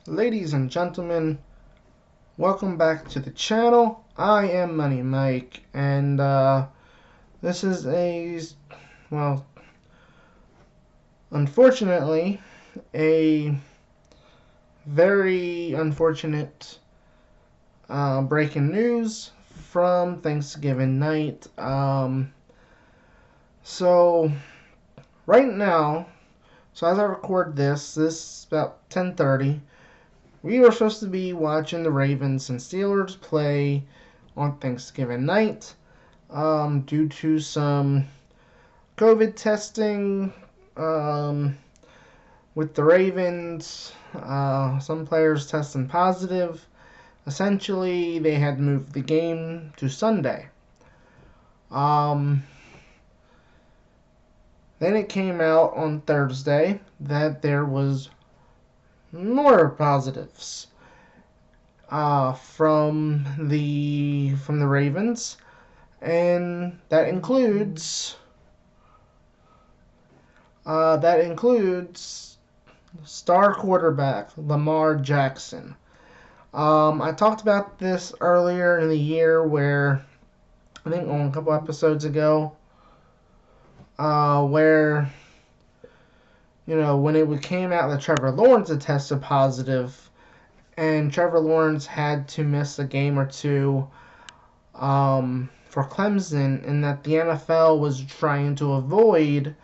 Ladies and gentlemen, welcome back to the channel. I am Money Mike, and this is well, unfortunately, a very unfortunate breaking news from Thanksgiving night. So right now, so as I record this is about 10:30. We were supposed to be watching the Ravens and Steelers play on Thanksgiving night. Due to some COVID testing with the Ravens, some players testing positive. Essentially, they had moved the game to Sunday. Um, then it came out on Thursday that there was more positives from the Ravens, and that includes star quarterback Lamar Jackson. I talked about this earlier in the year, where I think on a couple episodes ago, where when it came out that Trevor Lawrence had tested positive, and Trevor Lawrence had to miss a game or two for Clemson, and that the NFL was trying to avoid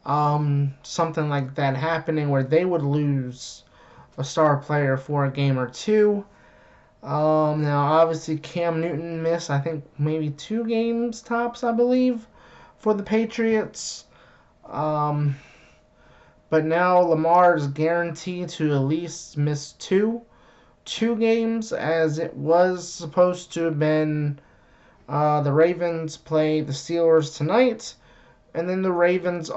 something like that happening, where they would lose a star player for a game or two. Now, obviously, Cam Newton missed, I think, maybe 2 games tops, I believe, for the Patriots. But now Lamar is guaranteed to at least miss two games, as it was supposed to have been. The Ravens play the Steelers tonight, and then the Ravens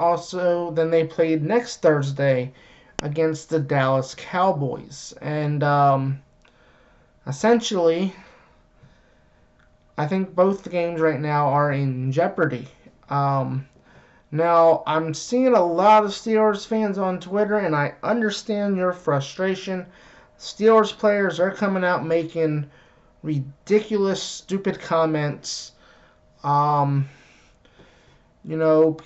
then they played next Thursday against the Dallas Cowboys. And essentially, I think both the games right now are in jeopardy. Now, I'm seeing a lot of Steelers fans on Twitter, and I understand your frustration. Steelers players are coming out making ridiculous, stupid comments. Because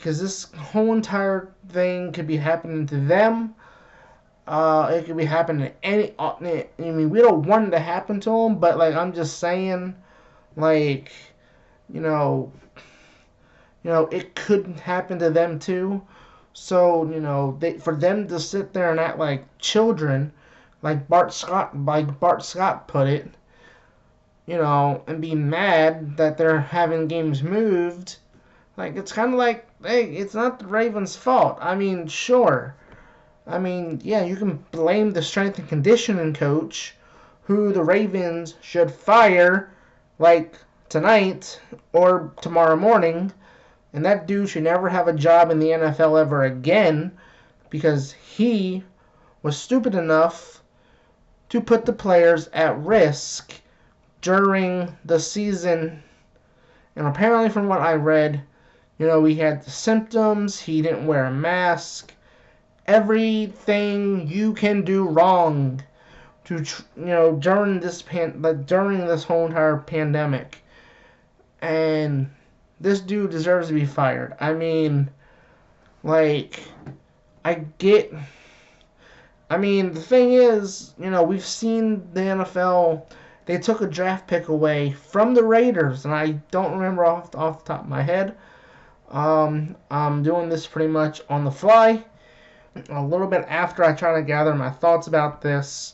this whole entire thing could be happening to them. It could be happening to any. I mean, we don't want it to happen to them, but I'm just saying, like, you know, it could happen to them too. So, for them to sit there and act like children, like Bart Scott put it, and be mad that they're having games moved. Like, it's kind of like, hey, it's not the Ravens' fault. I mean, sure. I mean, yeah, you can blame the strength and conditioning coach, who the Ravens should fire, like, tonight or tomorrow morning, and that dude should never have a job in the NFL ever again, because he was stupid enough to put the players at risk during the season. And apparently, from what I read, he had the symptoms, he didn't wear a mask, everything you can do wrong to during this whole entire pandemic. And this dude deserves to be fired. I mean, like, the thing is, we've seen the NFL. They took a draft pick away from the Raiders, and I don't remember off the top of my head. I'm doing this pretty much on the fly, a little bit after I try to gather my thoughts about this,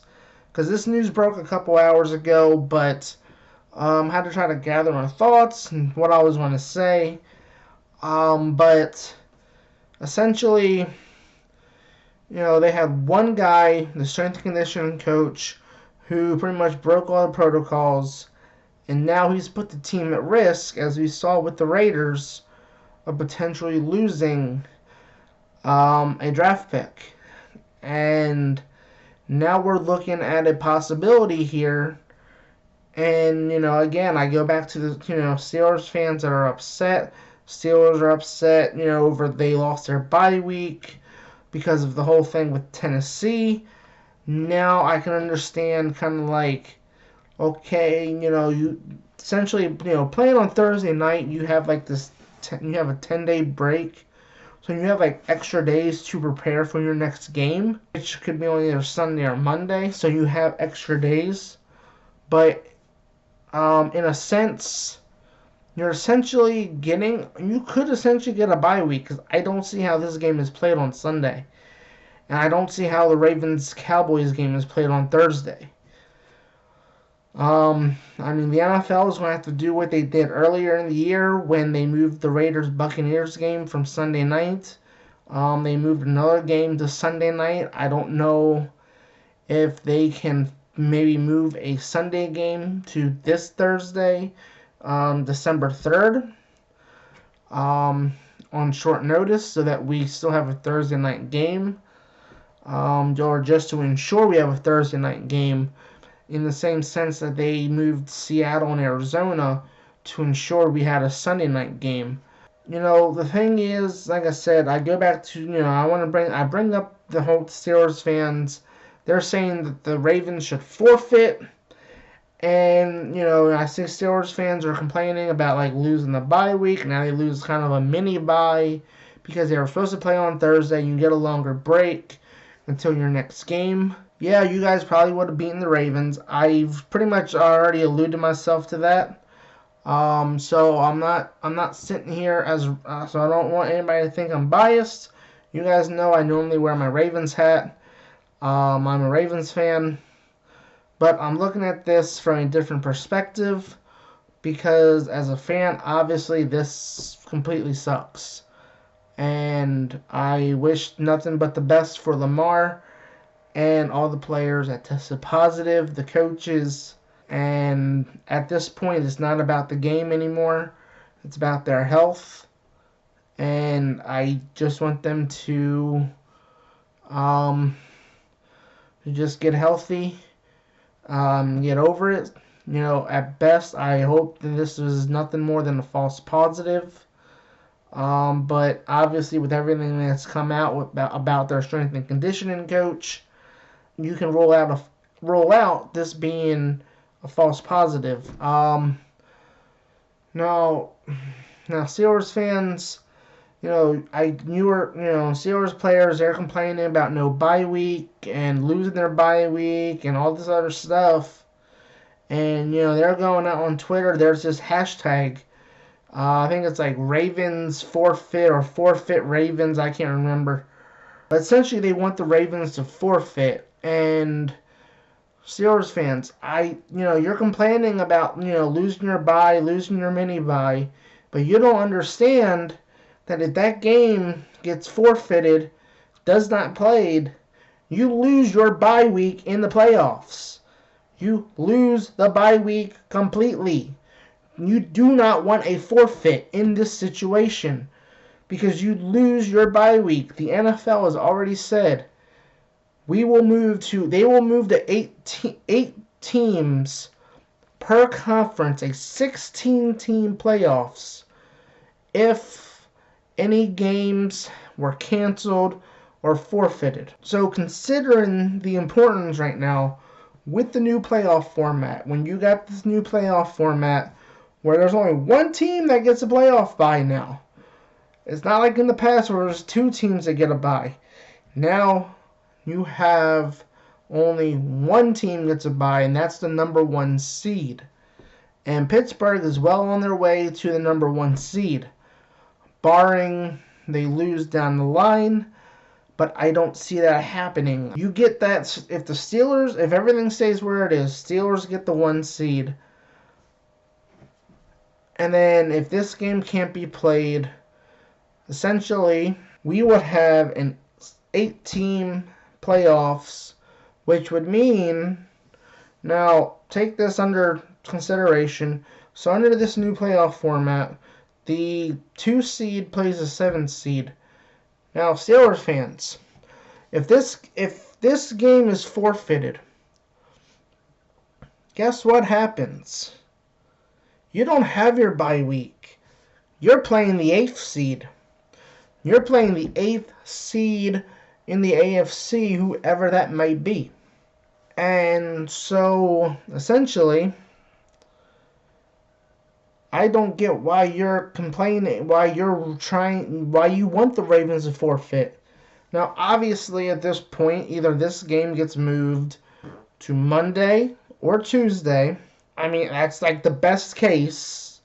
because this news broke a couple hours ago, but had to try to gather my thoughts and what I was going to say. But essentially, they had one guy, the strength and conditioning coach, who pretty much broke all the protocols, and now he's put the team at risk, as we saw with the Raiders, of potentially losing a draft pick. And now we're looking at a possibility here. And, again, I go back to the, Steelers fans that are upset. Steelers are upset, over they lost their bye week because of the whole thing with Tennessee. now I can understand kind of like, okay, you essentially, playing on Thursday night, you have like you have a 10-day break. So you have like extra days to prepare for your next game, which could be on either Sunday or Monday. So you have extra days. But in a sense, you could essentially get a bye week because I don't see how this game is played on Sunday. And I don't see how the Ravens-Cowboys game is played on Thursday. I mean, the NFL is going to have to do what they did earlier in the year when they moved the Raiders-Buccaneers game from Sunday night. They moved another game to Sunday night. I don't know if they can maybe move a Sunday game to this Thursday, December 3rd, on short notice so that we still have a Thursday night game. Or just to ensure we have a Thursday night game in the same sense that they moved Seattle and Arizona to ensure we had a Sunday night game. The thing is, like I said, I go back to, I bring up the whole Steelers fans. They're saying that the Ravens should forfeit. And, I see Steelers fans are complaining about, like, losing the bye week. Now they lose kind of a mini bye because they were supposed to play on Thursday. You get a longer break until your next game. Yeah, you guys probably would have beaten the Ravens. I've pretty much already alluded myself to that. So I'm not sitting here so I don't want anybody to think I'm biased. You guys know I normally wear my Ravens hat. I'm a Ravens fan, but I'm looking at this from a different perspective because as a fan, obviously this completely sucks. And I wish nothing but the best for Lamar and all the players that tested positive, the coaches. And at this point, it's not about the game anymore. It's about their health. And I just want them to just get healthy, get over it. At best, I hope that this is nothing more than a false positive. But obviously, with everything that's come out about their strength and conditioning coach, you can rule out this being a false positive. Now Steelers fans, Steelers players, they're complaining about no bye week and losing their bye week and all this other stuff. And, they're going out on Twitter. There's this hashtag. I think it's like Ravens forfeit or forfeit Ravens. I can't remember. But essentially, they want the Ravens to forfeit. And Steelers fans, you're complaining about, losing your bye, losing your mini bye. But you don't understand that if that game gets forfeited, does not played, you lose your bye week in the playoffs. You lose the bye week completely. You do not want a forfeit in this situation because you lose your bye week. The NFL has already said they will move to eight teams per conference, a 16-team playoffs if any games were canceled or forfeited. So considering the importance right now with the new playoff format, when you got this new playoff format where there's only one team that gets a playoff bye now. It's not like in the past where there's two teams that get a bye. Now you have only one team gets a bye, and that's the number 1 seed. And Pittsburgh is well on their way to the number 1 seed, barring they lose down the line. But I don't see that happening. You get that if everything stays where it is, Steelers get the 1 seed. And then if this game can't be played, essentially we would have an 8-team playoffs, which would mean, now take this under consideration. So under this new playoff format, the 2 seed plays a 7 seed. Now, Steelers fans, if this game is forfeited, guess what happens? You don't have your bye week. You're playing the 8th seed. You're playing the 8th seed in the AFC, whoever that might be. And so, essentially, I don't get why you're complaining, why you want the Ravens to forfeit. Now, obviously, at this point, either this game gets moved to Monday or Tuesday. I mean, that's like the best case.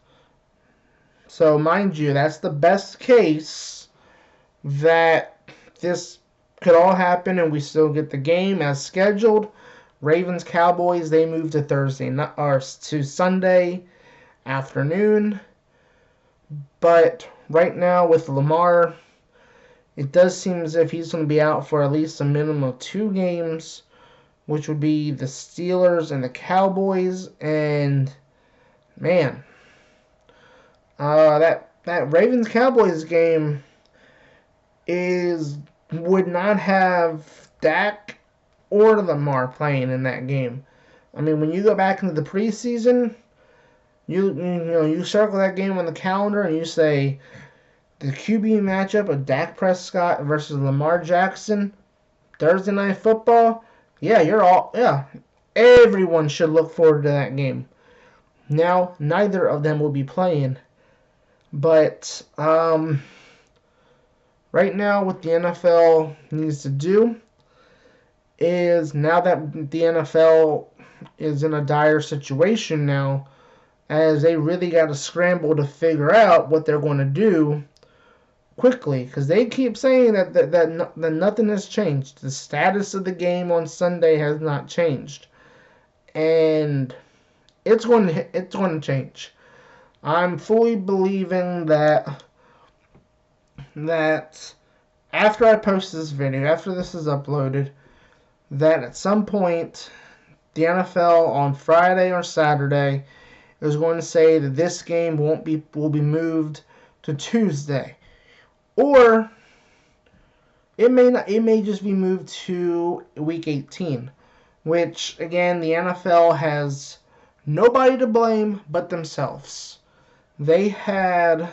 So, mind you, that's the best case that this could all happen and we still get the game as scheduled. Ravens Cowboys, they move to to Sunday afternoon. But right now with Lamar, it does seem as if he's going to be out for at least a minimum of 2 games, which would be the Steelers and the Cowboys. And man, that Ravens Cowboys game would not have Dak or Lamar playing in that game. I mean, when you go back into the preseason, you circle that game on the calendar and you say the QB matchup of Dak Prescott versus Lamar Jackson, Thursday Night Football. Yeah, everyone should look forward to that game. Now, neither of them will be playing, but right now what the NFL needs to do is, now that the NFL is in a dire situation now, as they really got to scramble to figure out what they're going to do quickly, because they keep saying that nothing has changed. The status of the game on Sunday has not changed, and it's going to change. I'm fully believing that after I post this video, after this is uploaded, that at some point the NFL on Friday or Saturday is going to say that this game will be moved to Tuesday, or it may just be moved to week 18, which again the NFL has nobody to blame but themselves. They had,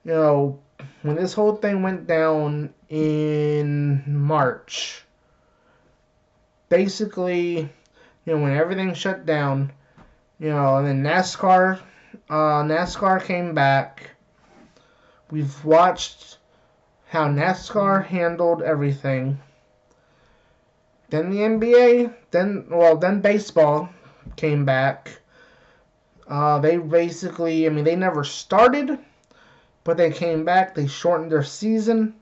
when this whole thing went down in March, basically, when everything shut down, and then NASCAR came back. We've watched how NASCAR handled everything. Then the NBA, then baseball came back. They basically, they never started, but they came back. They shortened their season,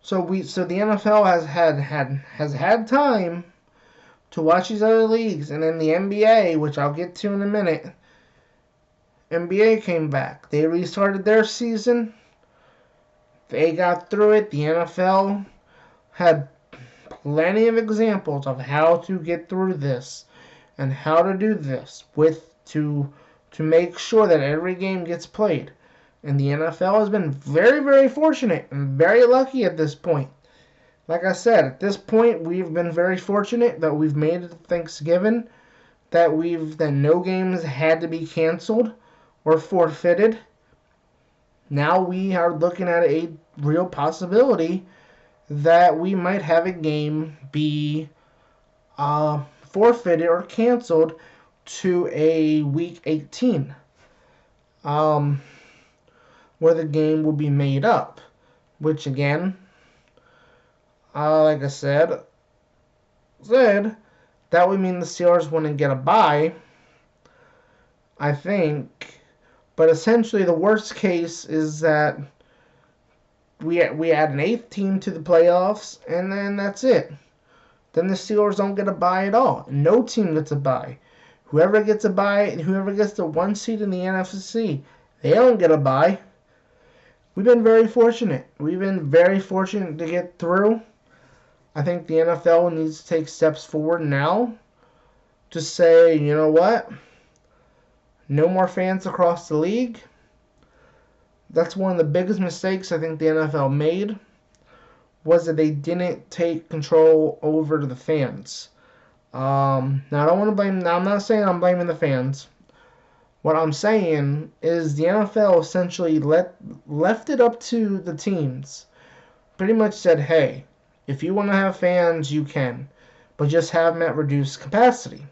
so the NFL has had time to watch these other leagues. And then the NBA, which I'll get to in a minute, NBA came back. They restarted their season. They got through it. The NFL had plenty of examples of how to get through this and how to do this to make sure that every game gets played. And the NFL has been very, very fortunate and very lucky at this point. Like I said, at this point, we've been very fortunate that we've made it to Thanksgiving, that no games had to be canceled or forfeited. Now we are looking at a real possibility that we might have a game be forfeited or canceled to a week 18, where the game will be made up, which again, like I said, that would mean the Steelers wouldn't get a bye, I think. But essentially, the worst case is that we add an 8th team to the playoffs, and then that's it. Then the Steelers don't get a bye at all. No team gets a bye. Whoever gets a bye, whoever gets the 1 seed in the NFC, they don't get a bye. We've been very fortunate. We've been very fortunate to get through. I think the NFL needs to take steps forward now to say, you know what? No more fans across the league. That's one of the biggest mistakes I think the NFL made, was that they didn't take control over the fans. Now I don't want to blame. Now I'm not saying I'm blaming the fans. What I'm saying is the NFL essentially left it up to the teams. Pretty much said, hey, if you want to have fans, you can. but just have them at reduced capacity.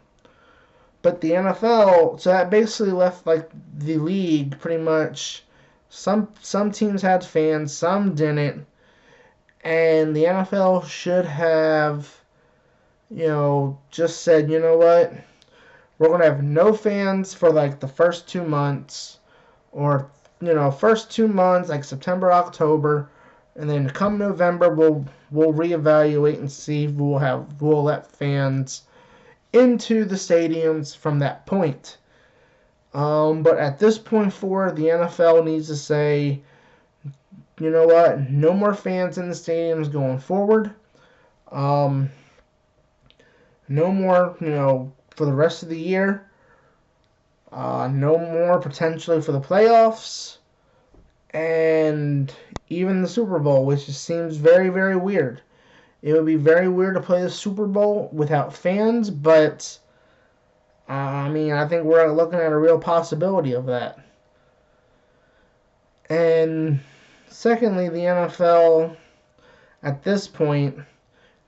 But the NFL, so that basically left like the league pretty much. Some teams had fans, some didn't, and the NFL should have, just said, you know what, we're gonna have no fans for like the first 2 months, or first 2 months like September, October, and then come November we'll reevaluate and see if we'll let fans into the stadiums from that point. But at this point forward, the NFL needs to say, you know what, no more fans in the stadiums going forward. No more, for the rest of the year. No more potentially for the playoffs. And even the Super Bowl, which just seems very, very weird. It would be very weird to play the Super Bowl without fans, but I think we're looking at a real possibility of that. And secondly, the NFL, at this point,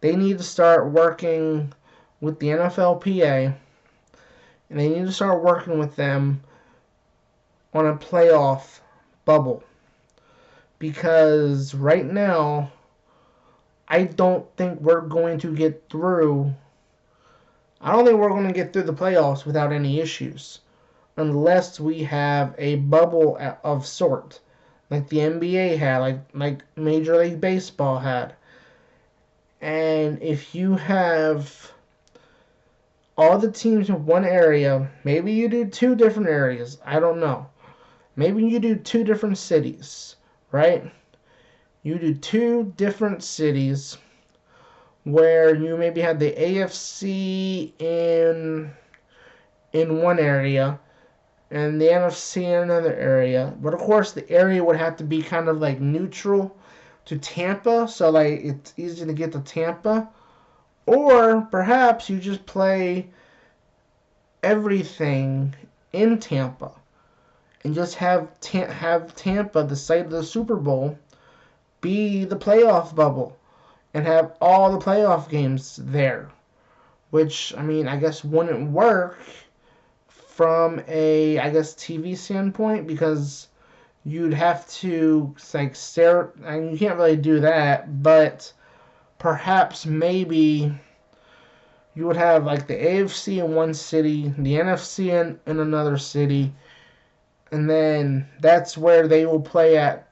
they need to start working with the NFLPA, and they need to start working with them on a playoff bubble. Because right now, I don't think we're going to get through. I don't think we're going to get through the playoffs without any issues, unless we have a bubble of sort, like the NBA had, like Major League Baseball had. And if you have all the teams in one area, maybe you do 2 different areas, I don't know. Maybe you do 2 different cities, right? You do 2 different cities where you maybe have the AFC in one area and the NFC in another area. But of course, the area would have to be kind of like neutral to Tampa, so like it's easy to get to Tampa. Or perhaps you just play everything in Tampa and just have Tampa, the site of the Super Bowl, be the playoff bubble and have all the playoff games there. Which, I guess wouldn't work from a, TV standpoint, because you'd have to, like, stare, and you can't really do that, but perhaps maybe you would have, like, the AFC in one city, the NFC in another city, and then that's where they will play at.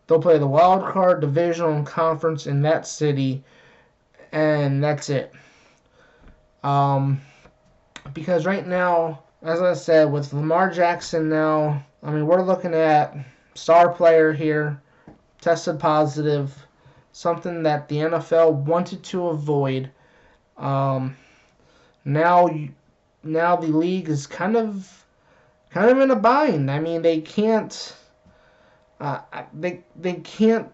They'll play the wild card, divisional, and conference in that city, and that's it. Because right now, as I said, with Lamar Jackson now, we're looking at star player here, tested positive, something that the NFL wanted to avoid. Now the league is kind of in a bind. They can't. They can't.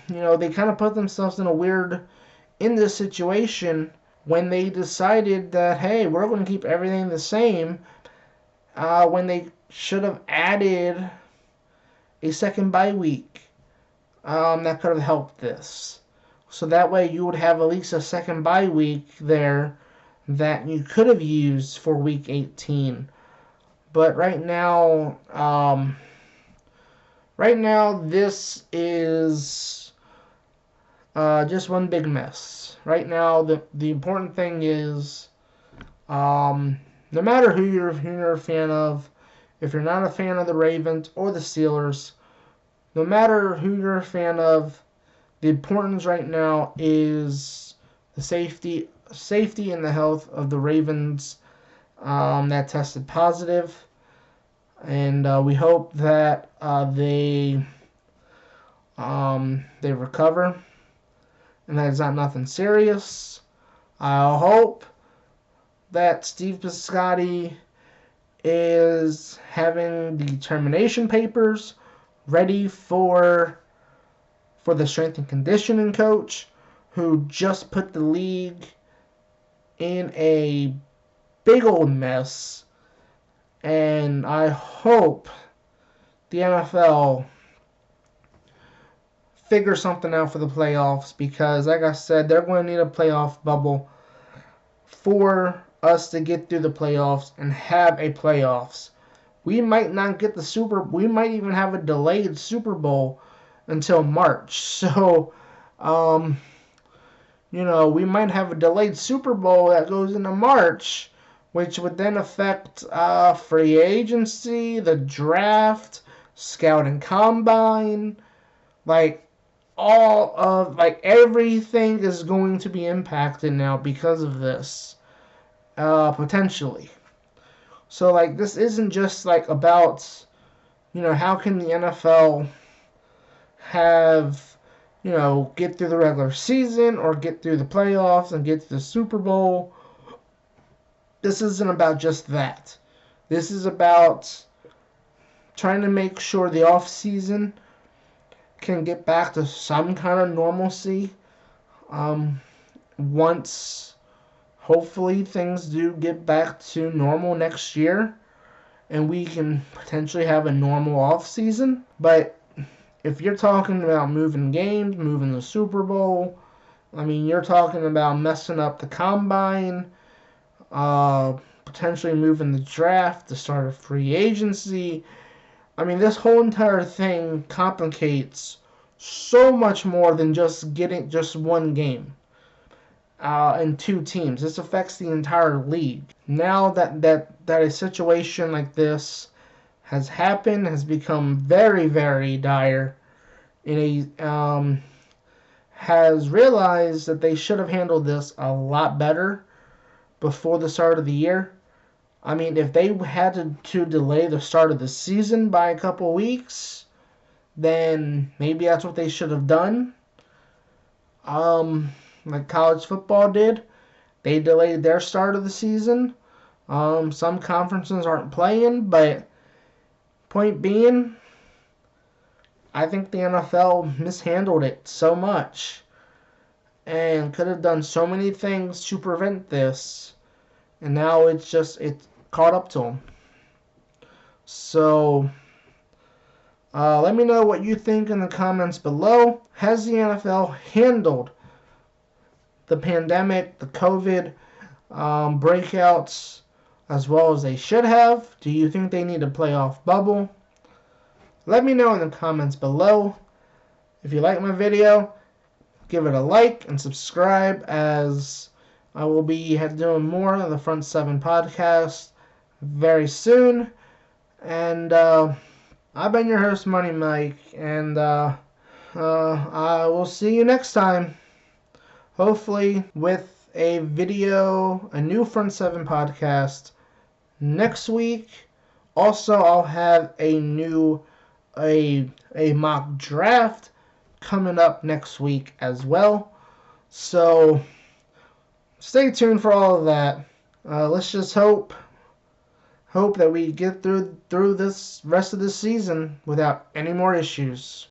They kind of put themselves in this situation when they decided that, hey, we're going to keep everything the same, when they should have added a second bye week. That could have helped this. So that way you would have at least a second bye week there that you could have used for week 18. But right now, this is just one big mess. Right now, the important thing is, no matter who you're a fan of, if you're not a fan of the Ravens or the Steelers, no matter who you're a fan of, the importance right now is the safety and the health of the Ravens that tested positive. And we hope that they recover and that it's not nothing serious. I hope that Steve Biscotti is having the termination papers ready for the strength and conditioning coach, who just put the league in a big old mess. And I hope the NFL figure something out for the playoffs, because, like I said, they're going to need a playoff bubble for us to get through the playoffs and have a playoffs. We might not get we might even have a delayed Super Bowl until March. So, um, we might have a delayed Super Bowl that goes into March, which would then affect free agency, the draft, scouting combine, like everything is going to be impacted now because of this, potentially. So like this isn't just like about, how can the NFL have, get through the regular season or get through the playoffs and get to the Super Bowl. This isn't about just that. This is about trying to make sure the off season can get back to some kind of normalcy. Once hopefully things do get back to normal next year and we can potentially have a normal off season. But if you're talking about moving games, moving the Super Bowl, you're talking about messing up the combine, potentially moving the draft, the start of free agency. This whole entire thing complicates so much more than just getting just one game and two teams. This affects the entire league. Now that a situation like this has happened, has become very, very dire, and has realized that they should have handled this a lot better before the start of the year. If they had to delay the start of the season by a couple weeks, then maybe that's what they should have done. Like college football did. They delayed their start of the season. Some conferences aren't playing, but point being, I think the NFL mishandled it so much and could have done so many things to prevent this. And now it's caught up to them. So, let me know what you think in the comments below. Has the NFL handled the pandemic, the COVID breakouts as well as they should have? Do you think they need a playoff bubble? Let me know in the comments below. If you like my video, give it a like and subscribe, as I will be doing more of the Front 7 podcast very soon. And I've been your host, Money Mike, and I will see you next time. Hopefully with a video, a new Front 7 podcast next week. Also, I'll have a mock draft coming up next week as well. So stay tuned for all of that. Let's just hope that we get through this rest of the season without any more issues.